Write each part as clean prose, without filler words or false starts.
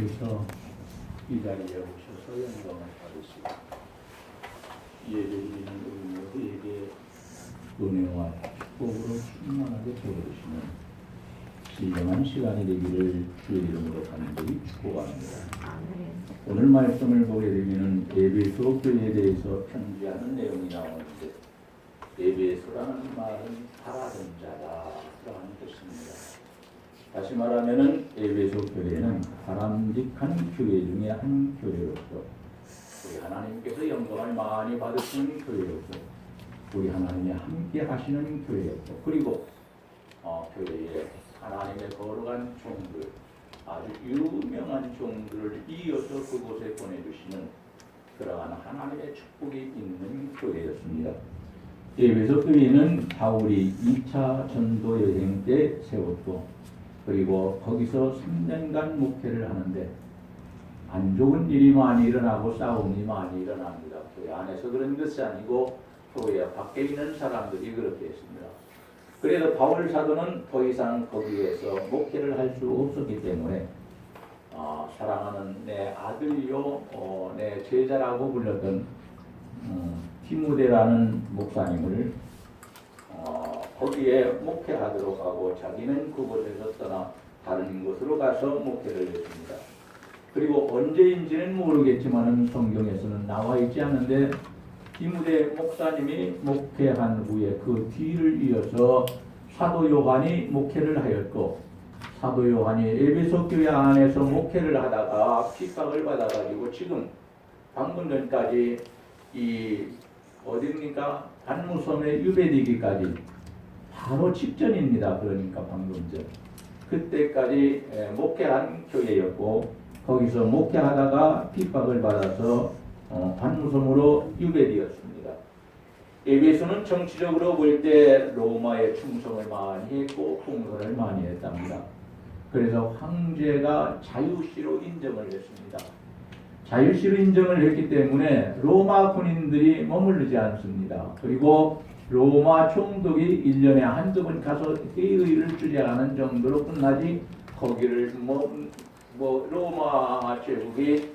하나님께서 이 자리에 오셔서 영광을 받으시고 예배드리는 우리에게 은혜와 축복으로 충만하게 베푸시는 신령한 시간이 되기를 주의 이름으로 간절히 축복합니다. 오늘 말씀을 보게 되면 에베소 교회에 대해서 편지하는 내용이 나오는데 에베소라는 말은 바라던 자라는 뜻입니다. 다시 말하면은 에베소 교회는 바람직한 교회 중에 한 교회로서 우리 하나님께서 영광을 많이 받으시는 교회였고 우리 하나님이 함께 하시는 교회였고 그리고 교회에 하나님의 거룩한 종들 아주 유명한 종들을 이어서 그곳에 보내주시는 그러한 하나님의 축복이 있는 교회였습니다. 에베소 교회는 바울이 2차 전도 여행 때 세웠고 그리고 거기서 3년간 목회를 하는데 안 좋은 일이 많이 일어나고 싸움이 많이 일어납니다. 교회 안에서 그런 것이 아니고 교회 밖에 있는 사람들이 그렇게 했습니다. 그래서 바울 사도는 더 이상 거기에서 목회를 할 수 없었기 때문에 사랑하는 내 아들요 내 제자라고 불렸던 디모데라는 목사님을 거기에 목회하도록 하고 자기는 그곳에서 떠나 다른 곳으로 가서 목회를 했습니다. 그리고 언제인지는 모르겠지만 성경에서는 나와 있지 않은데 디모데 목사님이 목회한 후에 그 뒤를 이어서 사도 요한이 목회를 하였고 사도 요한이 에베소 교회 안에서 목회를 하다가 핍박을 받아가지고 지금 방금 전까지 이 어디입니까? 단무섬에 유배되기까지 바로 직전입니다. 그러니까 방금 전 그때까지 목회한 교회였고 거기서 목회하다가 핍박을 받아서 단무섬으로 유배되었습니다. 에베소는 정치적으로 볼 때 로마에 충성을 많이 했고 봉선을 많이 했답니다. 그래서 황제가 자유시로 인정을 했습니다. 자유시로 인정을 했기 때문에 로마 군인들이 머무르지 않습니다. 그리고 로마 총독이 1년에 한두 번 가서 회의를 주재하는 정도로 끝나지 거기를 로마 제국이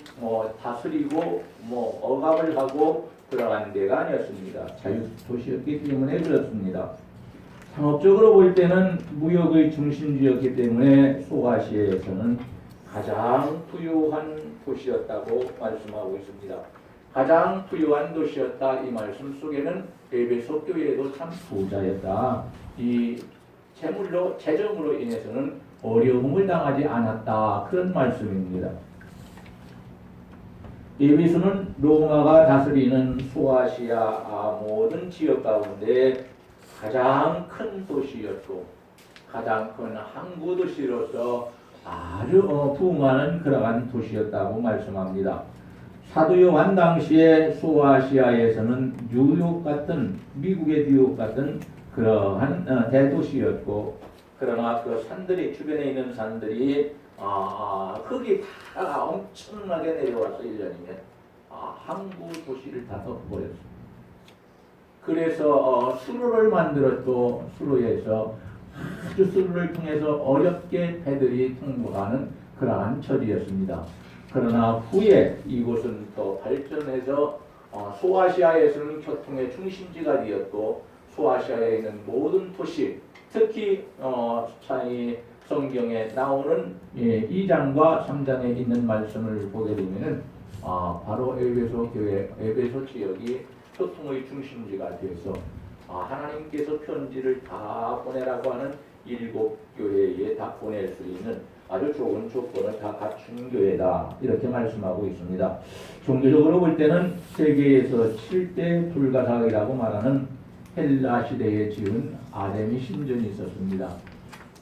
다스리고 억압을 하고 들어간 데가 아니었습니다. 자유 도시였기 때문에 그렇습니다. 상업적으로 볼 때는 무역의 중심지였기 때문에 소아시아에서는 가장 부유한 도시였다고 말씀하고 있습니다. 가장 부유한 도시였다. 이 말씀 속에는 에베소 교회도 참 부자였다. 이 재정으로 인해서는 어려움을 당하지 않았다. 그런 말씀입니다. 에베소는 로마가 다스리는 소아시아 모든 지역 가운데 가장 큰 도시였고 가장 큰 항구 도시로서 아주 부흥하는 그러한 도시였다고 말씀합니다. 사도 요한 당시에 소아시아에서는 뉴욕 같은 미국의 뉴욕 같은 그러한 대도시였고 그러나 그 산들이 주변에 있는 산들이 흙이 다 엄청나게 내려와서 1년이면 항구 도시를 다 덮어버렸습니다. 그래서 수로를 만들었고 수로에서 아주 수로를 통해서 어렵게 배들이 통과하는 그러한 처지였습니다. 그러나 후에 이곳은 또 발전해서 소아시아에서는 교통의 중심지가 되었고 소아시아에 있는 모든 도시 특히 성경에 나오는 2장과 3장에 있는 말씀을 보게 되면은 바로 에베소 교회, 에베소 지역이 교통의 중심지가 되어서 하나님께서 편지를 다 보내라고 하는 7교회에 다 보낼 수 있는 아주 좋은 조건을 다 갖춘 교회다. 이렇게 말씀하고 있습니다. 종교적으로 볼 때는 세계에서 7대 불가사의라고 말하는 헬라 시대에 지은 아데미 신전이 있었습니다.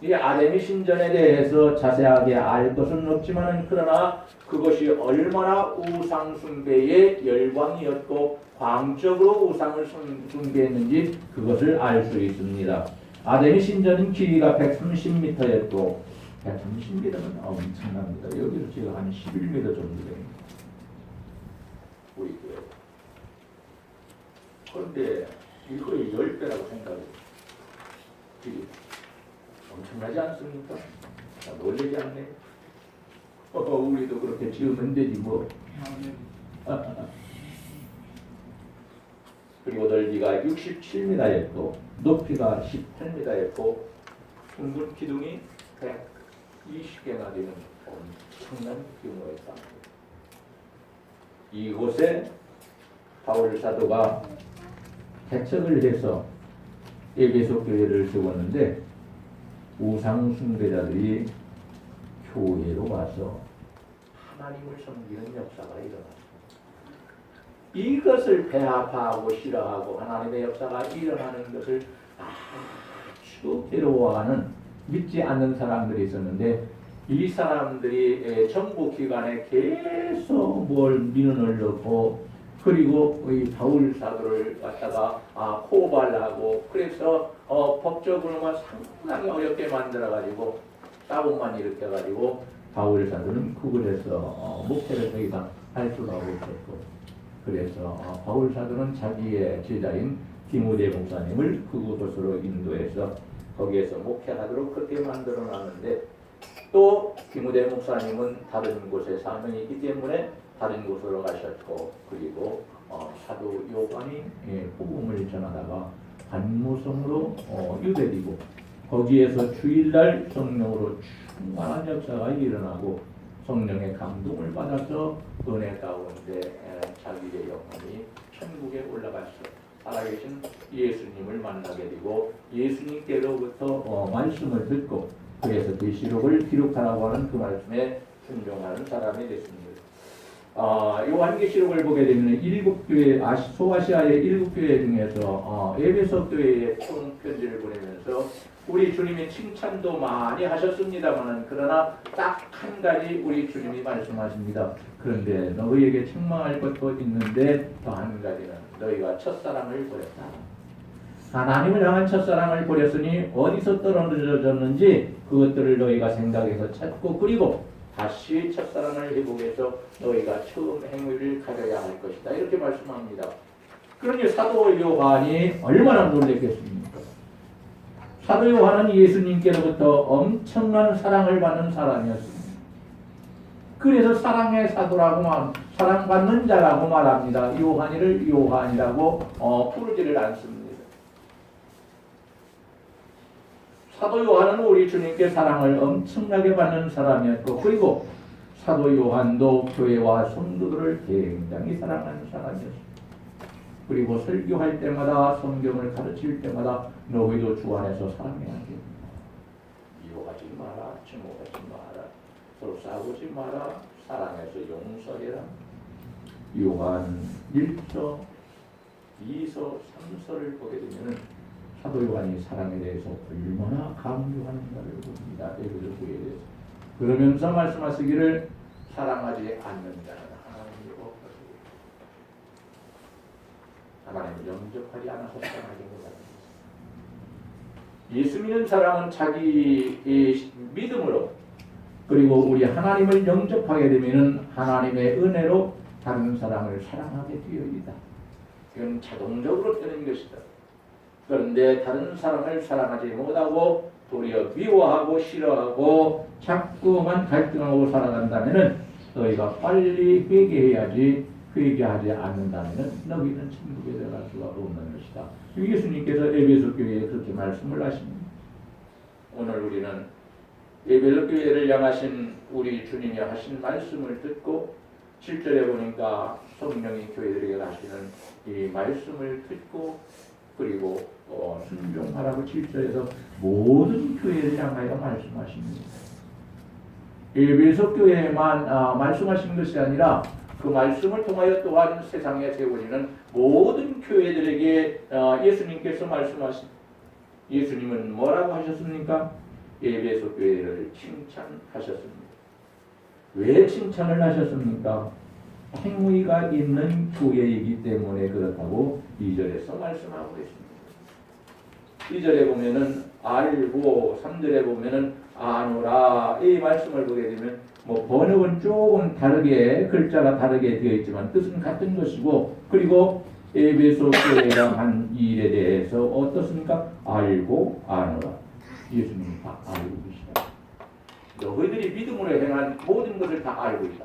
이 아데미 신전에 대해서 자세하게 알 것은 없지만 그러나 그것이 얼마나 우상 숭배의 열광이었고 광적으로 우상을 숭배했는지 그것을 알 수 있습니다. 아데미 신전은 길이가 130m였고 130m는 엄청납니다. 여기서 지금 한 11m 정도 됩니다. 우리 교회. 그런데 이거의 10배라고 생각해요. 길이. 엄청나지 않습니까? 놀라지 않네요. 우리도 그렇게 지으면 되지 뭐. 그리고 넓이가 67m였고 높이가 18m였고 둥근 기둥이 120개나 되는 엄청난 규모의 땅. 이곳에 바울 사도가 개척을 해서 에베소 교회를 세웠는데 우상 숭배자들이 교회로 와서 하나님을 섬기는 역사가 일어났습니다. 이것을 배합하고 싫어하고 하나님의 역사가 일어나는 것을 아주 괴로워하는 믿지 않는 사람들이 있었는데 이 사람들이 정부 기관에 계속 뭘 민원을 넣고 그리고 이 바울 사도를 갖다가 고발하고 그래서 법적으로만 상당히 어렵게 만들어 가지고 싸움만 일으켜 가지고 바울 사도는 그곳에서 목회를 더 이상 할 수가 없었고 그래서 바울 사도는 자기의 제자인 디모데 목사님을 그곳으로 인도해서 거기에서 목회하도록 그렇게 만들어 놨는데 또 디모데 목사님은 다른 곳에 사명이 있기 때문에 다른 곳으로 가셨고 그리고 사도 요한이 복음을 전하다가 반모성으로 유대되고 거기에서 주일날 성령으로 충만한 역사가 일어나고 성령의 감동을 받아서 은혜 가운데 자기의 영혼이 천국에 올라가서 살아계신 예수님을 만나게 되고 예수님께로부터 말씀을 듣고 그래서 계시록을 기록하라고 하는 그 말씀에 순종하는 사람이 됐습니다. 요한계시록을 보게 되면 7교회 소아시아의 7교회 중에서 에베소 교회에 총 편지를 보내면서 우리 주님이 칭찬도 많이 하셨습니다만 그러나 딱 한 가지 우리 주님이 말씀하십니다. 그런데 너희에게 책망할 것도 있는데 더 한 가지는 너희가 첫사랑을 버렸다. 하나님을 향한 첫사랑을 버렸으니 어디서 떨어졌는지 그것들을 너희가 생각해서 찾고 그리고 다시 첫사랑을 회복해서 너희가 처음 행위를 가져야 할 것이다. 이렇게 말씀합니다. 그러니 사도 요한이 얼마나 놀랐겠습니까? 사도 요한은 예수님께로부터 엄청난 사랑을 받는 사람이었습니다. 그래서 사랑의 사도라고 사랑받는 자라고 말합니다. 요한이를 요한이라고 부르지를 않습니다. 사도 요한은 우리 주님께 사랑을 엄청나게 받는 사람이었고 그리고 사도 요한도 교회와 성도들을 굉장히 사랑하는 사람이었습니다. 그리고 설교할 때마다 성경을 가르칠 때마다 너희도 주 안에서 사랑해야 됩니다. 미워하지 마라, 증오하지 마라, 서로 싸우지 마라, 사랑해서 용서해라. 요한 1서, 2서, 3서를 보게 되면 사도 요한이 사랑에 대해서 얼마나 강조하는가를 봅니다. 에베소 교회에 대해서. 그러면서 말씀하시기를 사랑하지 않는 자는 하나님이 없으시고 하나님을 영접하지 않아서 사랑하지 못합니다. 예수 믿는 사람은 자기의 믿음으로 그리고 우리 하나님을 영접하게 되면 하나님의 은혜로 다른 사람을 사랑하게 되어 있다. 이건 자동적으로 되는 것이다. 그런데 다른 사람을 사랑하지 못하고 도리어 미워하고 싫어하고 자꾸만 갈등하고 살아간다면 너희가 빨리 회개해야지 회개하지 않는다면 너희는 천국에 들어갈 수가 없는 것이다. 예수님께서 에베소 교회에 그렇게 말씀을 하십니다. 오늘 우리는 에베소 교회를 향하신 우리 주님이 하신 말씀을 듣고 7절에 보니까 성령이 교회들에게 하시는 이 말씀을 듣고 그리고 순종하라고 7절에서 모든 교회를 향하여 말씀하십니다. 에베소 교회에만 말씀하신 것이 아니라 그 말씀을 통하여 또한 세상에 세워지는 모든 교회들에게 예수님께서 말씀하신 예수님은 뭐라고 하셨습니까? 에베소 교회를 칭찬하셨습니다. 왜 칭찬을 하셨습니까? 행위가 있는 교회이기 때문에 그렇다고 2절에서 말씀하고 있습니다. 2절에 보면은 알고 3절에 보면은 아노라 이 말씀을 보게 되면 번역은 조금 다르게 글자가 다르게 되어 있지만 뜻은 같은 것이고 그리고 에베소 교회가 한 일에 대해서 어떻습니까? 알고 아노라 예수님이 다 알고 계시다. 너희들이 믿음으로 행한 모든 것을 다 알고 있다.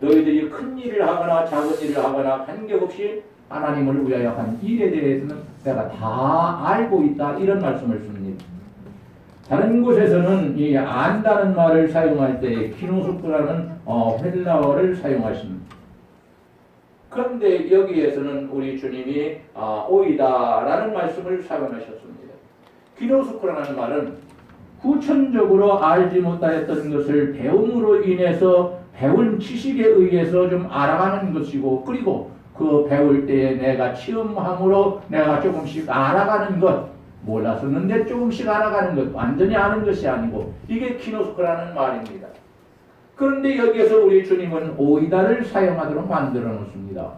너희들이 큰 일을 하거나 작은 일을 하거나 관계없이 하나님을 위하여 한 일에 대해서는 내가 다 알고 있다. 이런 말씀을 씁니다. 다른 곳에서는 이 안다는 말을 사용할 때 기노스코라는 헬라어를 사용하십니다. 그런데 여기에서는 우리 주님이 오이다라는 말씀을 사용하셨습니다. 기노스코라는 말은 후천적으로 알지 못하였던 것을 배움으로 인해서 배운 지식에 의해서 좀 알아가는 것이고, 그리고 그 배울 때에 내가 체험함으로 내가 조금씩 알아가는 것, 몰랐었는데 조금씩 알아가는 것, 완전히 아는 것이 아니고, 이게 키노스코라는 말입니다. 그런데 여기에서 우리 주님은 오이다를 사용하도록 만들어 놓습니다.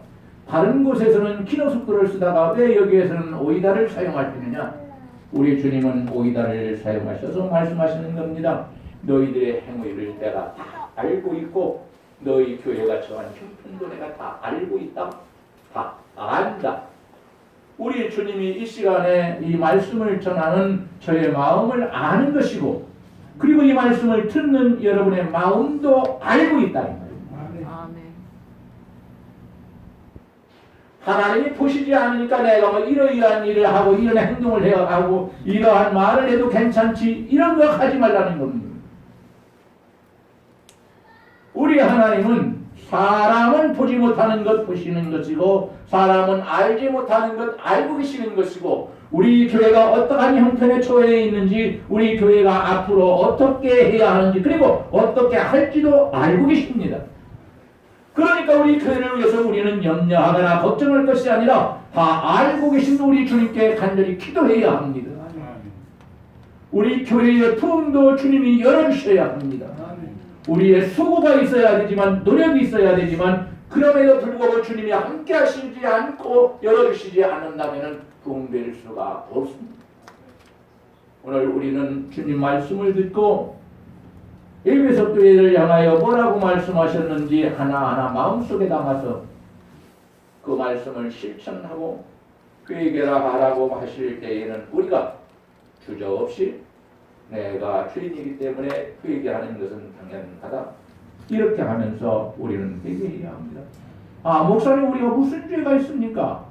다른 곳에서는 키노스코를 쓰다가 왜 여기에서는 오이다를 사용하시느냐? 우리 주님은 오이다를 사용하셔서 말씀하시는 겁니다. 너희들의 행위를 내가 다 알고 있고, 너희 교회가 처한 형편도 내가 다 알고 있다. 다 안다. 우리 주님이 이 시간에 이 말씀을 전하는 저의 마음을 아는 것이고, 그리고 이 말씀을 듣는 여러분의 마음도 알고 있다. 아멘. 하나님이 보시지 않으니까 내가 뭐 이러이러한 일을 하고 이런 행동을 해야 하고 이러한 말을 해도 괜찮지, 이런 거 하지 말라는 겁니다. 우리 하나님은 사람은 보지 못하는 것 보시는 것이고, 사람은 알지 못하는 것 알고 계시는 것이고, 우리 교회가 어떠한 형편에 처해 있는지, 우리 교회가 앞으로 어떻게 해야 하는지, 그리고 어떻게 할지도 알고 계십니다. 그러니까 우리 교회를 위해서 우리는 염려하거나 걱정할 것이 아니라 다 알고 계신 우리 주님께 간절히 기도해야 합니다. 우리 교회의 품도 주님이 열어주셔야 합니다. 우리의 수고가 있어야 되지만, 노력이 있어야 되지만, 그럼에도 불구하고 주님이 함께 하시지 않고 열어주시지 않는다면 부흥될 수가 없습니다. 오늘 우리는 주님 말씀을 듣고 에베소 교회를 향하여 뭐라고 말씀하셨는지 하나하나 마음속에 담아서 그 말씀을 실천하고 회개라 하라고 하실 때에는 우리가 주저없이 내가 죄인이기 때문에 회개하는 것은 당연하다. 이렇게 하면서 우리는 회개해야 합니다. 목사님, 우리가 무슨 죄가 있습니까?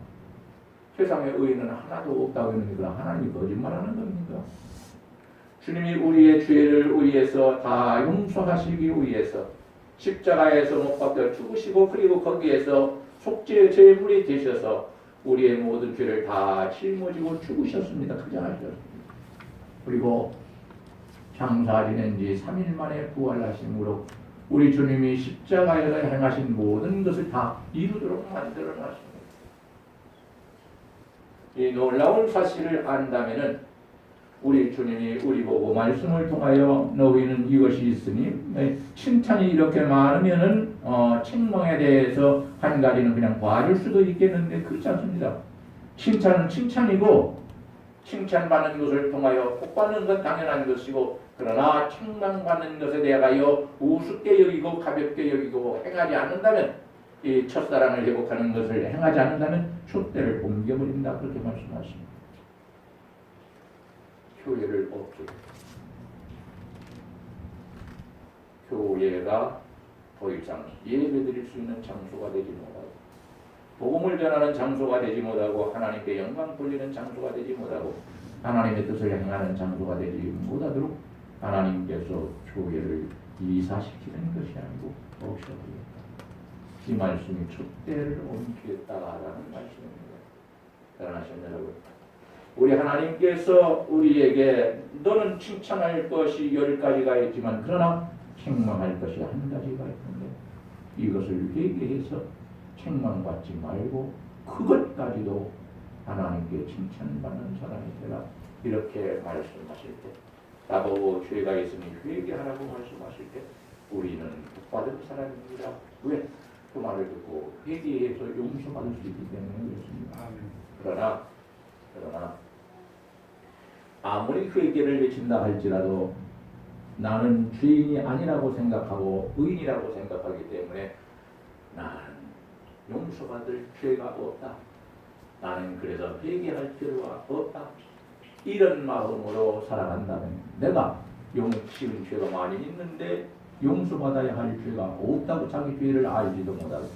세상에 의인은 하나도 없다고 했는데 하나님이 거짓말하는 겁니까? 주님이 우리의 죄를 위해서 다 용서하시기 위해서 십자가에서 못 박혀 죽으시고, 그리고 거기에서 속죄의 제물이 되셔서 우리의 모든 죄를 다 짊어지고 죽으셨습니다. 그장하셨습니다. 그리고 장사 지낸 지 3일 만에 부활하심으로 우리 주님이 십자가에서 행하신 모든 것을 다 이루도록 만들어 놨습니다. 이 놀라운 사실을 안다면은 우리 주님이 우리 보고 말씀을 통하여 너희는 이것이 있으니, 칭찬이 이렇게 많으면은 책망에 대해서 한 가지는 그냥 봐줄 수도 있겠는데 그렇지 않습니다. 칭찬은 칭찬이고, 칭찬받는 것을 통하여 복받는 건 당연한 것이고, 그러나 책망받는 것에 대하여 우습게 여기고 가볍게 여기고 행하지 않는다면, 이 첫사랑을 회복하는 것을 행하지 않는다면 촛대를 옮겨버린다. 그렇게 말씀하십니다. 교회를 없게, 교회가 더 이상 예배드릴 수 있는 장소가 되지 못하고, 복음을 전하는 장소가 되지 못하고, 하나님께 영광 돌리는 장소가 되지 못하고, 하나님의 뜻을 행하는 장소가 되지 못하도록 하나님께서 교회를 이사시키는 것이 아니고 없애버리겠다. 이 말씀이 촛대를 옮기겠다라는 말씀입니다. 사랑하시는 여러분, 우리 하나님께서 우리에게 너는 칭찬할 것이 10가지가 있지만 그러나 책망할 것이 한 가지가 있는데, 이것을 회개해서 책망받지 말고 그것까지도 하나님께 칭찬받는 사람이 되라. 이렇게 말씀하실 때, 나보고 죄가 있으니 회개하라고 말씀하실 때 우리는 복받은 사람입니다. 왜? 그 말을 듣고 회개해서 용서받을 수 있기 때문에 그렇습니다. 그러나 아무리 회개를 외친다 할지라도 나는 죄인이 아니라고 생각하고 의인이라고 생각하기 때문에 나는 용서받을 죄가 없다. 나는 그래서 회개할 필요가 없다. 이런 마음으로 살아간다면 내가 지은 죄가 많이 있는데 용서받아야 할 죄가 없다고 자기 죄를 알지도 못하고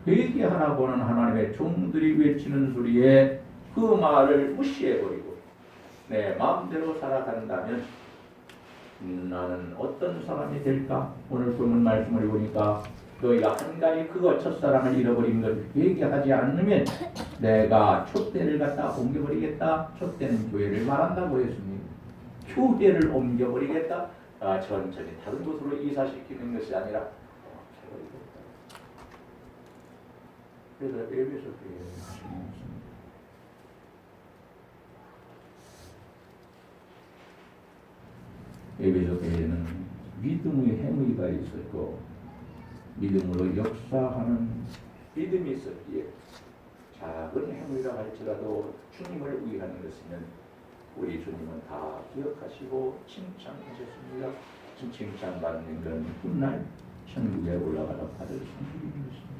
회개하라고는 하나님의 종들이 외치는 소리에 그 말을 무시해버리고 내 마음대로 살아간다면 나는 어떤 사람이 될까? 오늘 본문 말씀을 보니까 너희가 한 가지 그거 첫사랑을 잃어버린 걸 회개하지 않으면 내가 촛대를 갖다 옮겨버리겠다. 촛대는 교회를 말한다고 했습니다. 교회를 옮겨버리겠다. 천천히 다른 곳으로 이사시키는 것이 아니라 그래서 에베소 교회를 하시는 에베소 교회는 믿음의 행위가 있었고 믿음으로 역사하는 믿음이 있었기에 작은 행위라 할지라도 주님을 위하는 것이면 우리 주님은 다 기억하시고 칭찬하셨습니다. 칭찬받는 건 훗날 천국에 올라가서 받을 성국인 것입니다.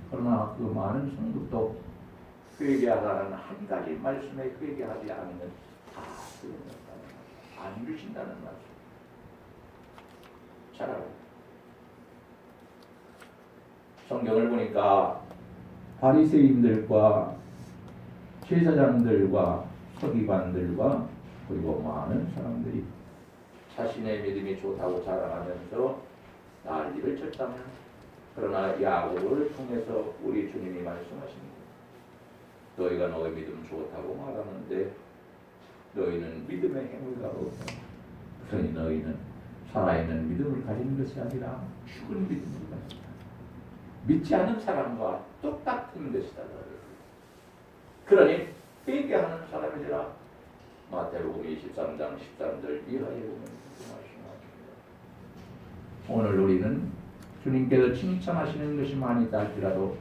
그러나 그 많은 성국도 회개하라는 한 가지 말씀에 회개하지 않으면 다 소용없다는 말씀, 안 주신다는 말씀. 잘 알아요. 성경을 보니까 바리새인들과 제사장들과 서기관들과 그리고 많은 사람들이 자신의 믿음이 좋다고 자랑하면서 난리를 쳤다면 그러나 야고보를 통해서 우리 주님이 말씀하십니다. 너희가 너희 믿음 좋다고 말하는데 너희는 믿음의 행위가 없다. 그러니 너희는 살아있는 믿음을 가진 것이 아니라 죽은 믿음을 가진다. 믿지 않는 사람과 똑같은 것이다. 그러니 회개하는 사람이라 마태복음 23장 13절 이하에 보면 말씀하십니다. 오늘 우리는 주님께서 칭찬하시는 것이 많이 있다 할지라도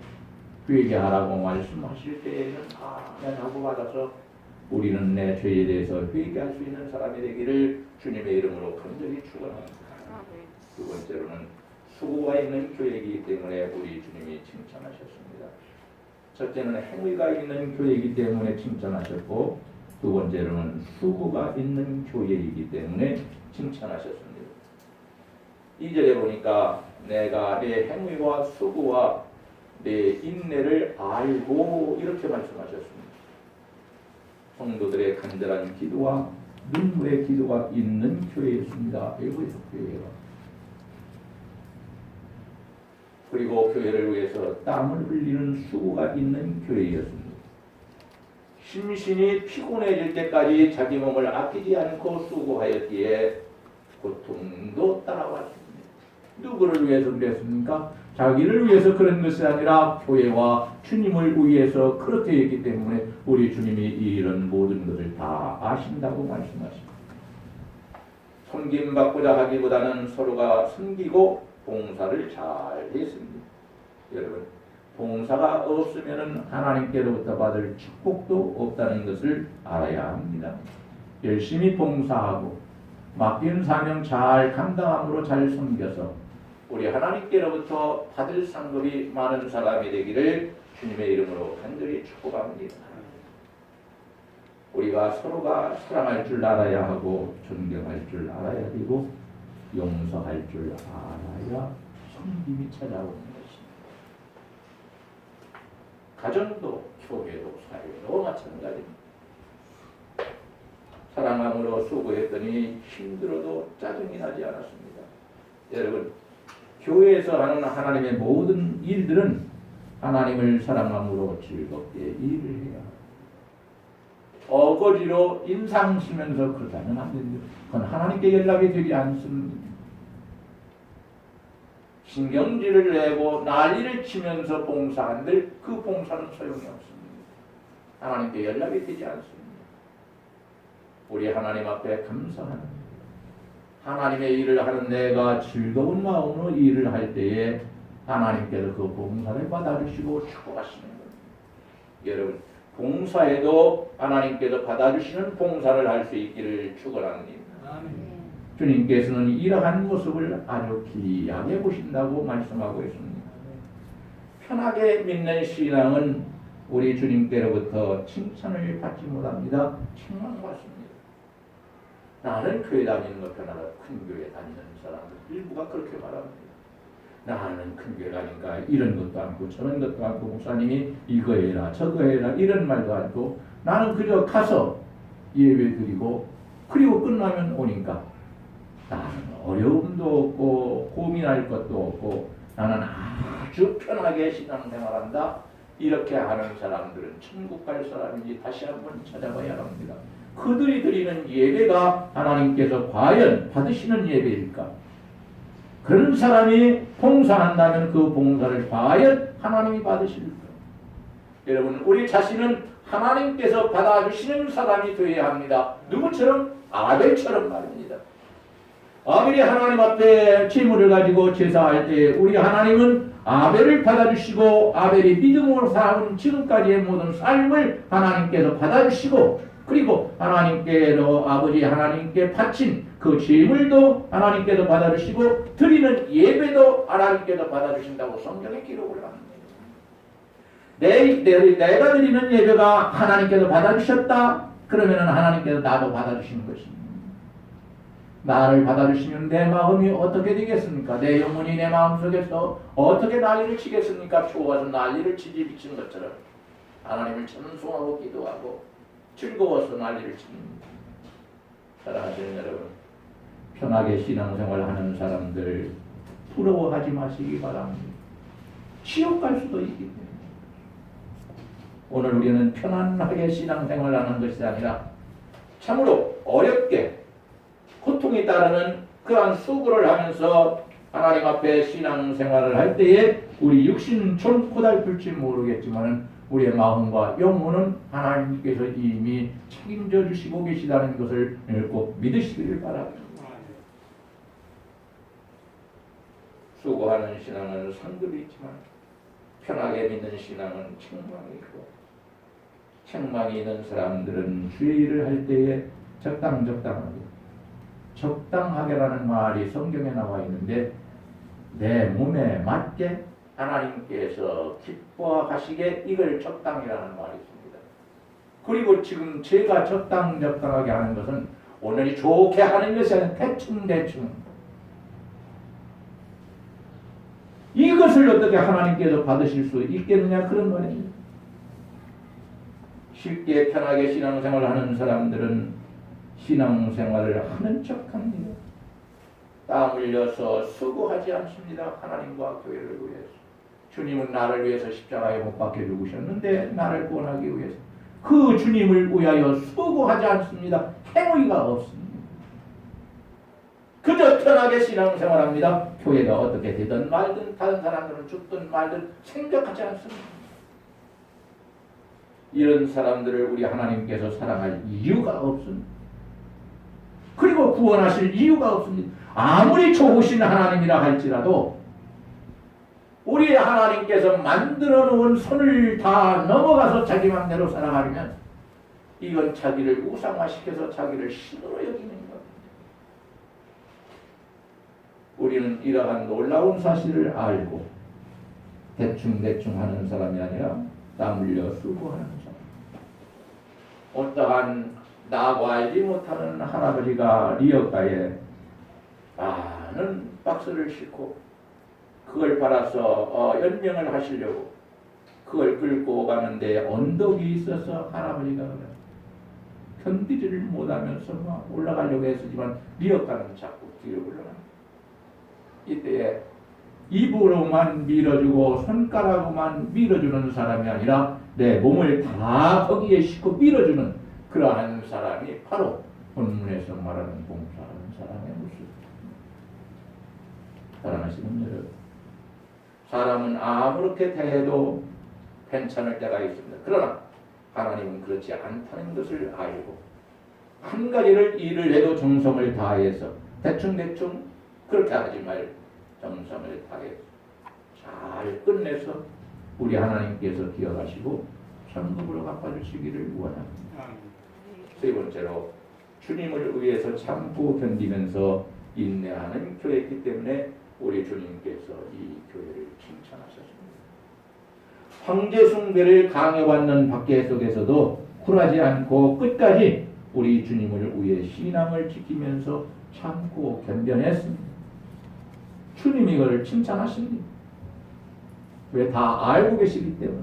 회개하라고 말씀하실 때에는 아멘하고 받아서 우리는 내 죄에 대해서 회개할 수 있는 사람이 되기를 주님의 이름으로 간절히 축원합니다. 두 번째로는 수고가 있는 교회이기 때문에 우리 주님이 칭찬하셨습니다. 첫째는 행위가 있는 교회이기 때문에 칭찬하셨고 두 번째로는 수고가 있는 교회이기 때문에 칭찬하셨습니다. 2절에 보니까 내가 내 행위와 수고와 내 인내를 알고 이렇게 말씀하셨습니다. 성도들의 간절한 기도와 눈물의 기도가 있는 교회였습니다. 에베소 교회가. 그리고 교회를 위해서 땀을 흘리는 수고가 있는 교회였습니다. 심신이 피곤해질 때까지 자기 몸을 아끼지 않고 수고하였기에 고통도 따라왔습니다. 누구를 위해서 그랬습니까? 자기를 위해서 그런 것이 아니라 교회와 주님을 위해서 그렇게 했기 때문에 우리 주님이 이런 모든 것을 다 아신다고 말씀하십니다. 섬김받고자 하기보다는 서로가 섬기고 봉사를 잘 했습니다. 여러분, 봉사가 없으면 하나님께로부터 받을 축복도 없다는 것을 알아야 합니다. 열심히 봉사하고 맡긴 사명 잘 감당함으로 잘 섬겨서 우리 하나님께로부터 받을 상급이 많은 사람이 되기를 주님의 이름으로 간절히 축복합니다. 우리가 서로가 사랑할 줄 알아야 하고 존경할 줄 알아야 되고 용서할 줄 알아야 섬김이 찾아오는 것입니다. 가정도 교회도 사회도 마찬가지입니다. 사랑함으로 수고했더니 힘들어도 짜증이 나지 않았습니다. 여러분, 교회에서 하는 하나님의 모든 일들은 하나님을 사랑함으로 즐겁게 일을 해야 합니다. 어거지로 인상 쓰면서 그러다면 안 됩니다. 그건 하나님께 연락이 되지 않습니다. 신경질을 내고 난리를 치면서 봉사한들 그 봉사는 소용이 없습니다. 하나님께 연락이 되지 않습니다. 우리 하나님 앞에 감사하는 하나님의 일을 하는 내가 즐거운 마음으로 일을 할 때에 하나님께서 그 봉사를 받아주시고 축복하시는 겁니다. 여러분, 봉사에도 하나님께서 받아주시는 봉사를 할 수 있기를 축원합니다. 주님께서는 이러한 모습을 아주 귀하게 보신다고 말씀하고 있습니다. 편하게 믿는 신앙은 우리 주님께로부터 칭찬을 받지 못합니다. 책망받습니다. 나는 교회 다니는 것 편하다. 큰 교회 다니는 사람들 일부가 그렇게 말합니다. 나는 큰 교회 다니니까 이런 것도 않고 저런 것도 않고 목사님이 이거 해라 저거 해라 이런 말도 않고 나는 그저 가서 예배 드리고 그리고 끝나면 오니까 나는 어려움도 없고 고민할 것도 없고 나는 아주 편하게 신앙생활한다. 이렇게 하는 사람들은 천국 갈 사람인지 다시 한번 찾아봐야 합니다. 그들이 드리는 예배가 하나님께서 과연 받으시는 예배일까? 그런 사람이 봉사한다면 그 봉사를 과연 하나님이 받으실까? 여러분 우리 자신은 하나님께서 받아주시는 사람이 되어야 합니다. 누구처럼? 아벨처럼 말입니다. 아벨이 하나님 앞에 제물을 가지고 제사할 때 우리 하나님은 아벨을 받아주시고 아벨이 믿음으로 살아온 지금까지의 모든 삶을 하나님께서 받아주시고 그리고 하나님께로 아버지 하나님께 바친 그 제물도 하나님께서 받아주시고 드리는 예배도 하나님께서 받아주신다고 성경에 기록을 합니다. 내가 드리는 예배가 하나님께서 받아주셨다. 그러면 하나님께서 나도 받아주시는 것입니다. 나를 받아주시면 내 마음이 어떻게 되겠습니까? 내 영혼이 내 마음속에서 어떻게 난리를 치겠습니까? 좋아서 난리를 치지 미친 것처럼 하나님을 찬송하고 기도하고 즐거워서 난리를 칩니다. 사랑하시는 여러분, 편하게 신앙생활하는 사람들 부러워하지 마시기 바랍니다. 지옥 갈 수도 있기 때문에 오늘 우리는 편안하게 신앙생활하는 것이 아니라 참으로 어렵게 고통이 따르는 그러한 수고를 하면서 하나님 앞에 신앙생활을 할 때에 우리 육신은 좀 고달플지 모르겠지만 우리의 마음과 영혼은 하나님께서 이미 책임져 주시고 계시다는 것을 꼭 믿으시기를 바랍니다. 수고하는 신앙은 상급이 있지만 편하게 믿는 신앙은 책망이 있고 책망이 있는 사람들은 주의 일을 할 때에 적당하게라는 말이 성경에 나와 있는데 내 몸에 맞게 하나님께서 기뻐하시게 이걸 적당이라는 말이 있습니다. 그리고 지금 제가 적당하게 하는 것은 오늘이 좋게 하는 것이 아니라 대충 이것을 어떻게 하나님께서 받으실 수 있겠느냐 그런 말입니다. 쉽게 편하게 신앙생활을 하는 사람들은 신앙생활을 하는 척합니다. 땀 흘려서 수고하지 않습니다. 하나님과 교회를 위해서. 주님은 나를 위해서 십자가에 못 박혀 죽으셨는데 나를 구원하기 위해서 그 주님을 위하여 수고하지 않습니다. 행위가 없습니다. 그저 편하게 신앙생활합니다. 교회가 어떻게 되든 말든 다른 사람들은 죽든 말든 생각하지 않습니다. 이런 사람들을 우리 하나님께서 사랑할 이유가 없습니다. 그리고 구원하실 이유가 없습니다. 아무리 좋으신 하나님이라 할지라도 우리 하나님께서 만들어 놓은 선을 다 넘어가서 자기 맘대로 살아가려면 이건 자기를 우상화시켜서 자기를 신으로 여기는 겁니다. 우리는 이러한 놀라운 사실을 알고 대충 하는 사람이 아니라 땀 흘려 수고하는 사람. 어떠한 나고 알지 못하는 할아버지가 리어가에 많은 박스를 싣고 그걸 팔아서 연명을 하시려고 그걸 끌고 가는데 언덕이 있어서 할아버지가 견디지를 못하면서 막 올라가려고 했지만 리어가는 자꾸 뒤로 올라갑니다. 이때에 입으로만 밀어주고 손가락으로만 밀어주는 사람이 아니라 내 몸을 다 거기에 싣고 밀어주는 그러한 사람이 바로 본문에서 말하는 봉사하는 사람의 모습입니다. 사랑하시는 여러분, 사람은 아무렇게 대해도 괜찮을 때가 있습니다. 그러나 하나님은 그렇지 않다는 것을 알고 한 가지를 일을 해도 정성을 다해서 대충 그렇게 하지 말고 정성을 다해서 잘 끝내서 우리 하나님께서 기억하시고 천국으로 갚아주시기를 원합니다. 세 번째로 주님을 위해서 참고 견디면서 인내하는 교회이기 때문에 우리 주님께서 이 교회를 칭찬하셨습니다. 황제 숭배를 강요받는 박해 속에서도 굴하지 않고 끝까지 우리 주님을 위해 신앙을 지키면서 참고 견뎌냈습니다. 주님이 이걸 칭찬하십니다. 왜? 다 알고 계시기 때문에.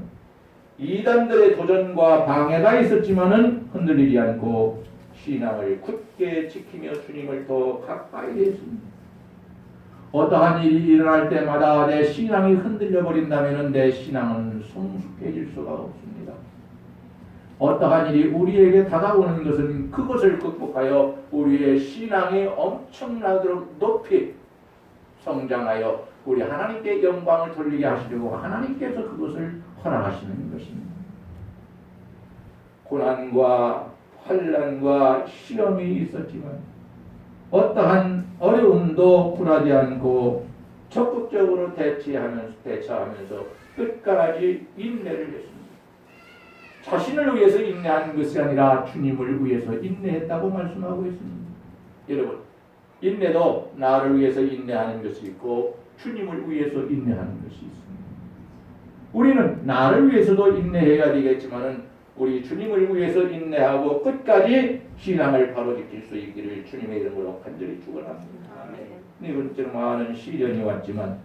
이단들의 도전과 방해가 있었지만은 흔들리지 않고 신앙을 굳게 지키며 주님을 더 가까이 했습니다. 어떠한 일이 일어날 때마다 내 신앙이 흔들려 버린다면 내 신앙은 성숙해질 수가 없습니다. 어떠한 일이 우리에게 다가오는 것은 그것을 극복하여 우리의 신앙이 엄청나도록 높이 성장하여 우리 하나님께 영광을 돌리게 하시려고 하나님께서 그것을 허락하시는 것입니다. 고난과 환난과 시험이 있었지만 어떠한 어려움도 굴하지 않고 적극적으로 대처하면서 끝까지 인내를 했습니다. 자신을 위해서 인내한 것이 아니라 주님을 위해서 인내했다고 말씀하고 있습니다. 여러분, 인내도 나를 위해서 인내하는 것이 있고 주님을 위해서 인내하는 것이 있습니다. 우리는 나를 위해서도 인내해야 되겠지만은 우리 주님을 위해서 인내하고 끝까지 신앙을 바로 지킬 수 있기를 주님의 이름으로 간절히 축원합니다. 네 번째로 많은 시련이 왔지만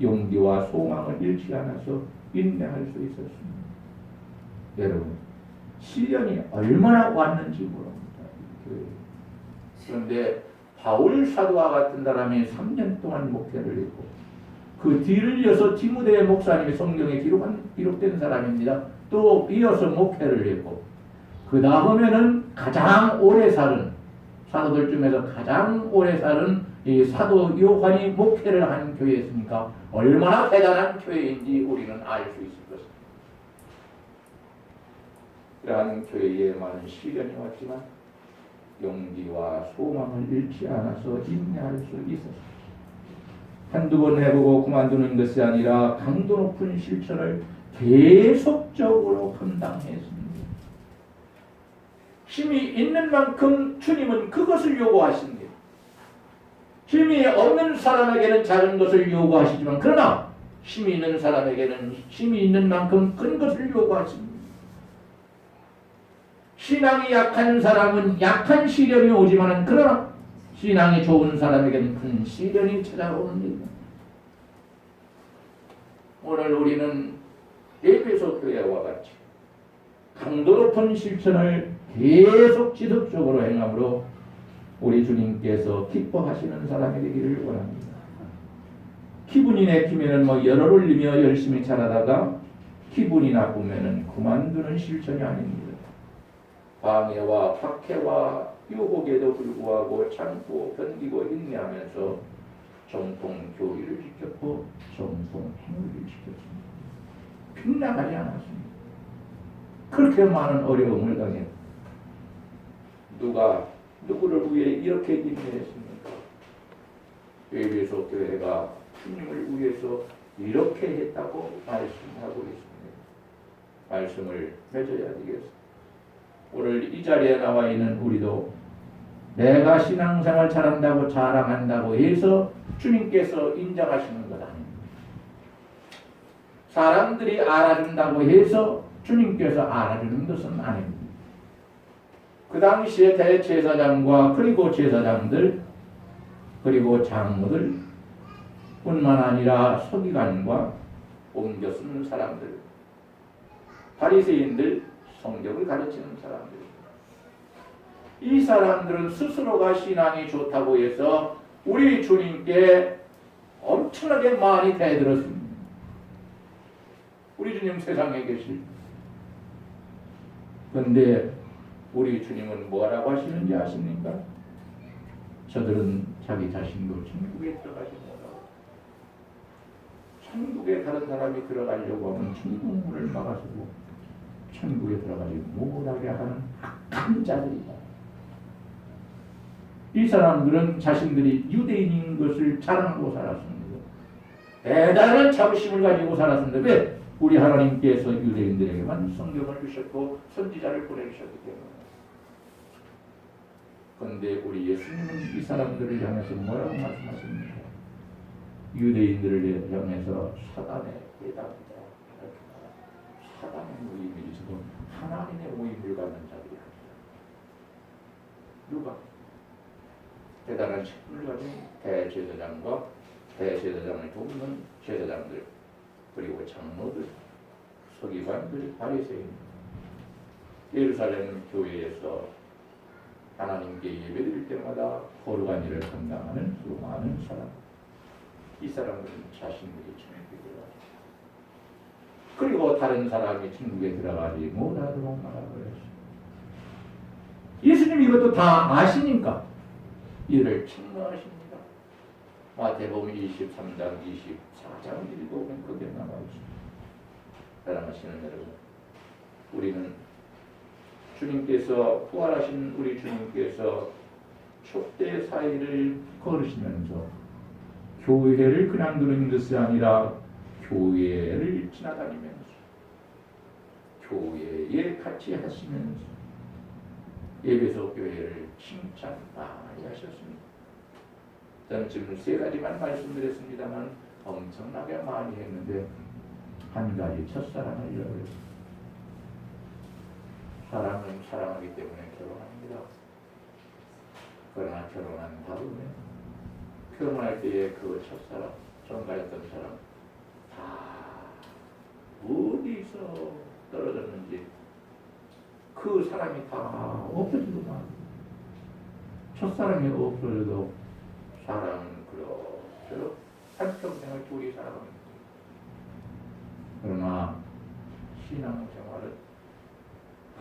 용기와 소망을 잃지 않아서 인내할 수 있었습니다. 여러분, 시련이 얼마나 왔는지 모릅니다. 그런데 바울 사도와 같은 사람이 3년 동안 목회를 했고 그 뒤를 이어서 디모데 목사님이 성경에 기록된 사람입니다. 또 이어서 목회를 했고 그 다음에는 가장 오래 살은 사도들 중에서 가장 오래 살은 이 사도 요한이 목회를 한 교회였으니까 얼마나 대단한 교회인지 우리는 알 수 있을 것입니다. 그러한 교회에 많은 시련이 왔지만 용기와 소망을 잃지 않아서 인내할 수 있었습니다. 한두 번 해보고 그만두는 것이 아니라 강도 높은 실천을 계속적으로 감당했습니다. 힘이 있는 만큼 주님은 그것을 요구하십니다. 힘이 없는 사람에게는 작은 것을 요구하시지만 그러나 힘이 있는 사람에게는 힘이 있는 만큼 큰 것을 요구하십니다. 신앙이 약한 사람은 약한 시련이 오지만 그러나 신앙이 좋은 사람에게는 큰 시련이 찾아옵니다. 오늘 우리는 에베소 교회와 같이 강도 높은 실천을 계속 지속적으로 행함으로 우리 주님께서 기뻐하시는 사람이 되기를 원합니다. 기분이 내키면 열을 올리며 열심히 잘하다가 기분이 나쁘면 그만두는 실천이 아닙니다. 방해와 박해와 유혹에도 불구하고 참고 견디고 인내하면서 정통 교리를 지켰고 정통 행위를 지켰습니다. 빗나가지 않았습니다. 그렇게 많은 어려움을 당해 누가 누구를 위해 이렇게 인내했습니까? 에베소 교회가 주님을 위해서 이렇게 했다고 말씀하고 있습니다. 말씀을 맺어야 되겠습니다. 오늘 이 자리에 나와 있는 우리도 내가 신앙생활 잘한다고 자랑한다고 해서 주님께서 인정하시는 것 아닙니다. 사람들이 알아준다고 해서 주님께서 알아주는 것은 아닙니다. 그 당시에 대제사장과 그리고 제사장들 그리고 장로들 뿐만 아니라 서기관과 옮겨 쓰는 사람들 바리새인들 성경을 가르치는 사람들 이 사람들은 스스로가 신앙이 좋다고 해서 우리 주님께 엄청나게 많이 대들었습니다. 우리 주님 세상에 계실 그런데 우리 주님은 뭐라고 하시는지 아십니까? 저들은 자기 자신도 천국에 들어가지 못하고 천국에 다른 사람이 들어가려고 하면 천국 문을 막아서고 천국에 들어가지 못하게 하는 악한 자들이다. 이 사람들은 자신들이 유대인인 것을 자랑하고 살았습니다. 대단한 자부심을 가지고 살았습니다. 왜? 우리 하나님께서 유대인들에게만 성경을 주셨고 선지자를 보내주셨기 때문에. 그런데 우리 예수님은 이 사람들을 향해서 뭐라고 말씀하십니까? 유대인들을 향해서 사단의 예답이다. 사단의 모임이 있어도 하나님의 모임을 갖는 자들이 아니다. 누가? 대단한 책임을 가진 대제사장과 대제사장을 돕는 제사장들, 그리고 장로들, 서기관들, 바리새인, 예루살렘 교회에서 하나님께 예배드릴 때마다 거룩한 일을 감당하는 수많은 사람, 이 사람들은 자신들이 천국에 들어가죠. 그리고 다른 사람이 천국에 들어가지 못하도록 막아버렸어요. 예수님 이것도 다 아시니까 이를 책망하십니다. 마태복음 23장 24장 읽어보면 그게 나와 있습니다. 사랑하시는 여러분, 우리는 주님께서 부활하신 우리 주님께서 촛대 사이를 걸으시면서 교회를 그냥 두는 것이 아니라 교회를 지나다니면서 교회에 같이 하시면서 예배소 교회를 칭찬 많이 하셨습니다. 저는 지금 3가지만 말씀드렸습니다만 엄청나게 많이 했는데 한 가지 첫사랑을 잃어버렸습니다. 사랑은 사랑하기 때문에 결혼합니다. 그러나 결혼한 다음에 결혼할 때의 그 첫사랑, 정가였던 사람 다 어디서 떨어졌는지 그 사람이 다 없어지고 말. 첫사랑이 없어져도 사랑은 그렇죠. 한평생을 둘이 살아갑니다. 그러나 신앙생활은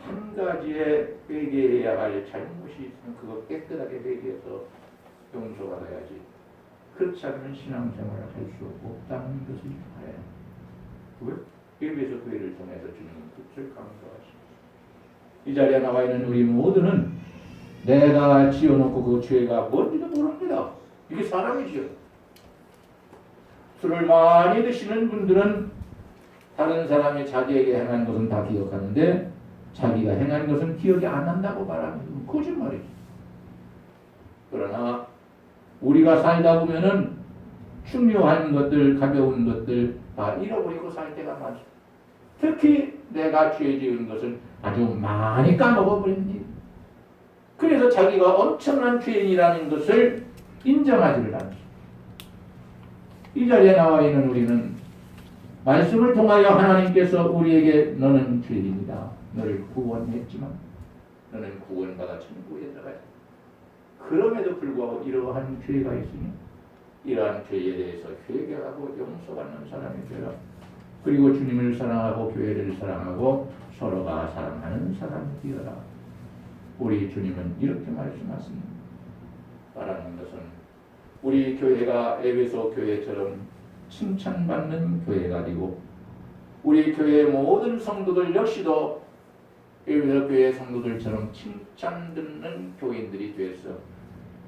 한 가지에 회개해야 할 잘못이 있으면 그거 깨끗하게 회개해서 용서받아야지. 그렇지 않으면 신앙생활을 할 수 없다는 것을 알아요. 왜? 예배소 교회를 통해서 주님은 그것을 강조하십니다. 이 자리에 나와 있는 우리 모두는 내가 지어놓고 그 죄가 뭔지도 모릅니다. 이게 사람이지요. 술을 많이 드시는 분들은 다른 사람이 자기에게 행한 것은 다 기억하는데 자기가 행한 것은 기억이 안 난다고 말하는 건 거짓말이죠. 그러나 우리가 살다 보면은 중요한 것들, 가벼운 것들 다 잃어버리고 살 때가 많죠. 특히 내가 죄 지은 것을 아주 많이 까먹어버립니다. 그래서 자기가 엄청난 죄인이라는 것을 인정하지를 않죠. 이 자리에 나와 있는 우리는 말씀을 통하여 하나님께서 우리에게 너는 죄인이다. 너를 구원했지만 너는 구원받아 천국에 들어가야 돼. 그럼에도 불구하고 이러한 죄가 있으니 이러한 죄에 대해서 회개하고 용서받는 사람이 되라. 그리고 주님을 사랑하고 교회를 사랑하고 서로가 사랑하는 사람이 되어라. 우리 주님은 이렇게 말씀하십니다. 말하는 것은 우리 교회가 에베소 교회처럼 칭찬받는 교회가 되고 우리 교회의 모든 성도들 역시도 에베소 교회 성도들처럼 칭찬 듣는 교인들이 되어서